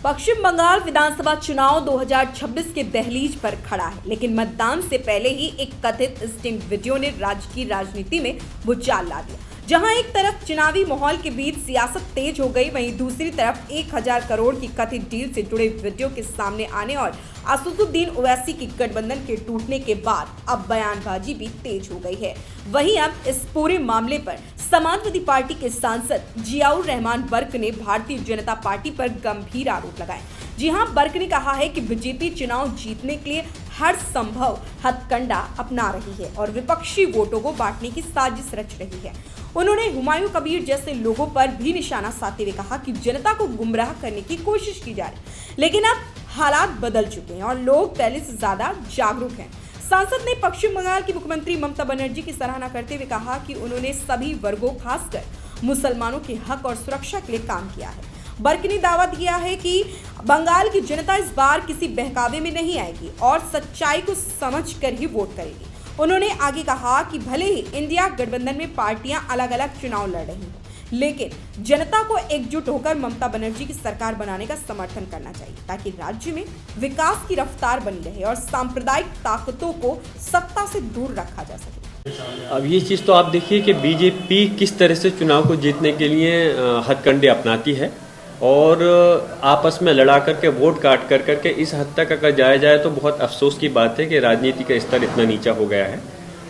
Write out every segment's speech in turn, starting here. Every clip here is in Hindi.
पश्चिम बंगाल विधानसभा चुनाव 2026 के दहलीज पर खड़ा है, लेकिन मतदान से पहले ही एक कथित स्टिंग वीडियो ने राज्य की राजनीति में भूचाल ला दिया। जहां एक तरफ चुनावी माहौल के बीच सियासत तेज हो गई, वहीं दूसरी तरफ 1000 करोड़ की कथित डील से जुड़े वीडियो के सामने आने और असदुद्दीन ओवैसी की गठबंधन के टूटने के बाद अब बयानबाजी भी तेज हो गई है। वहीं अब इस पूरे मामले पर समाजवादी पार्टी के सांसद जियाउर रहमान बर्क ने भारतीय जनता पार्टी पर गंभीर आरोप लगाए। जी हां, बर्क ने कहा है कि बीजेपी चुनाव जीतने के लिए हर संभव हथकंडा अपना रही है और विपक्षी वोटों को बांटने की साजिश रच रही है। उन्होंने हुमायूं कबीर जैसे लोगों पर भी निशाना साधते हुए कहा कि जनता को गुमराह करने की कोशिश की जा रही है, लेकिन अब हालात बदल चुके हैं और लोग पहले से ज्यादा जागरूक हैं। सांसद ने पश्चिम बंगाल की मुख्यमंत्री ममता बनर्जी की सराहना करते हुए कहा कि उन्होंने सभी वर्गों, खासकर मुसलमानों के हक और सुरक्षा के लिए काम किया है। बर्क ने दावा दिया है कि बंगाल की जनता इस बार किसी बहकावे में नहीं आएगी और सच्चाई को समझकर ही वोट करेगी। उन्होंने आगे कहा कि भले ही इंडिया गठबंधन में पार्टियां अलग अलग चुनाव लड़ रही हैं, लेकिन जनता को एकजुट होकर ममता बनर्जी की सरकार बनाने का समर्थन करना चाहिए, ताकि राज्य में विकास की रफ्तार बनी रहे और सांप्रदायिक ताकतों को सत्ता से दूर रखा जा सके। अब ये चीज़ तो आप देखिए कि बीजेपी किस तरह से चुनाव को जीतने के लिए हथकंडे अपनाती है और आपस में लड़ा करके वोट काट कर करके इस हद तक अगर जाया जाए तो बहुत अफसोस की बात है कि राजनीति का स्तर इतना नीचा हो गया है।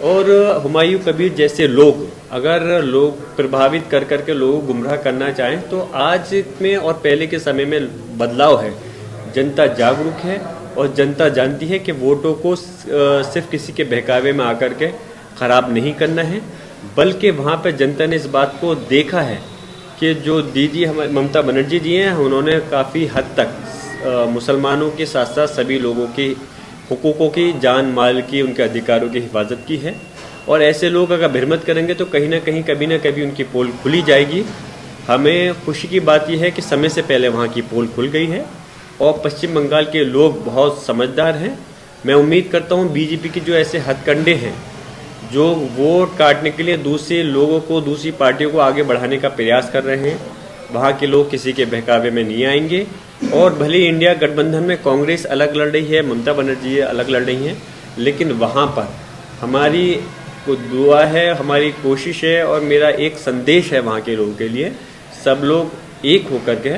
और हुमायूं कबीर जैसे लोग अगर लोग प्रभावित कर करके लोगों को गुमराह करना चाहें तो आज में और पहले के समय में बदलाव है। जनता जागरूक है और जनता जानती है कि वोटों को सिर्फ किसी के बहकावे में आकर के ख़राब नहीं करना है, बल्कि वहाँ पर जनता ने इस बात को देखा है कि जो दीदी हमारे ममता बनर्जी जी हैं, उन्होंने काफ़ी हद तक मुसलमानों के साथ साथ सभी लोगों की हुकूकों की, जान माल की, उनके अधिकारों की हिफाजत की है। और ऐसे लोग अगर भिरमत करेंगे तो कहीं ना कहीं कभी ना कभी उनकी पोल खुली जाएगी। हमें खुशी की बात यह है कि समय से पहले वहाँ की पोल खुल गई है और पश्चिम बंगाल के लोग बहुत समझदार हैं। मैं उम्मीद करता हूँ बीजेपी के जो ऐसे हथकंडे हैं जो वोट काटने के लिए दूसरे लोगों को, दूसरी पार्टियों को आगे बढ़ाने का प्रयास कर रहे हैं, वहाँ के लोग किसी के बहकावे में नहीं आएंगे। और भले इंडिया गठबंधन में कांग्रेस अलग लड़ रही है, ममता बनर्जी अलग लड़ रही हैं, लेकिन वहाँ पर हमारी को दुआ है, हमारी कोशिश है और मेरा एक संदेश है वहाँ के लोगों के लिए, सब लोग एक होकर के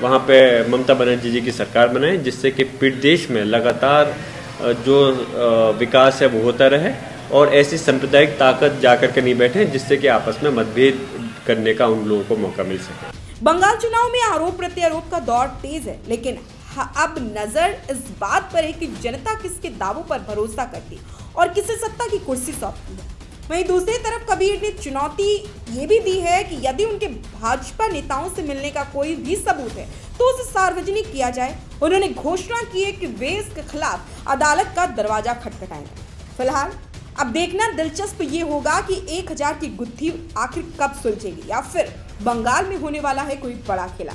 वहाँ पे ममता बनर्जी जी की सरकार बनाएं, जिससे कि प्रदेश में लगातार जो विकास है वो होता रहे और ऐसी सांप्रदायिक ताकत जाकर के नहीं बैठे जिससे कि आपस में मतभेद करने का उन लोगों को मौका मिल सके। बंगाल चुनाव में आरोप प्रत्यारोप का दौर तेज है, लेकिन अब नजर इस बात पर है कि जनता किसके दावों पर भरोसा करती और किसे सत्ता की कुर्सी सौंपती है। वहीं दूसरी तरफ कबीर ने चुनौती ये भी दी है कि यदि उनके भाजपा नेताओं से मिलने का कोई भी सबूत है तो उसे सार्वजनिक किया जाए। उन्होंने घोषणा की है कि वे इसके खिलाफ अदालत का दरवाजा खटखटाएंगे। फिलहाल अब देखना दिलचस्प ये होगा कि 1000 की गुत्थी आखिर कब सुलझेगी या फिर बंगाल में होने वाला है कोई बड़ा खेला।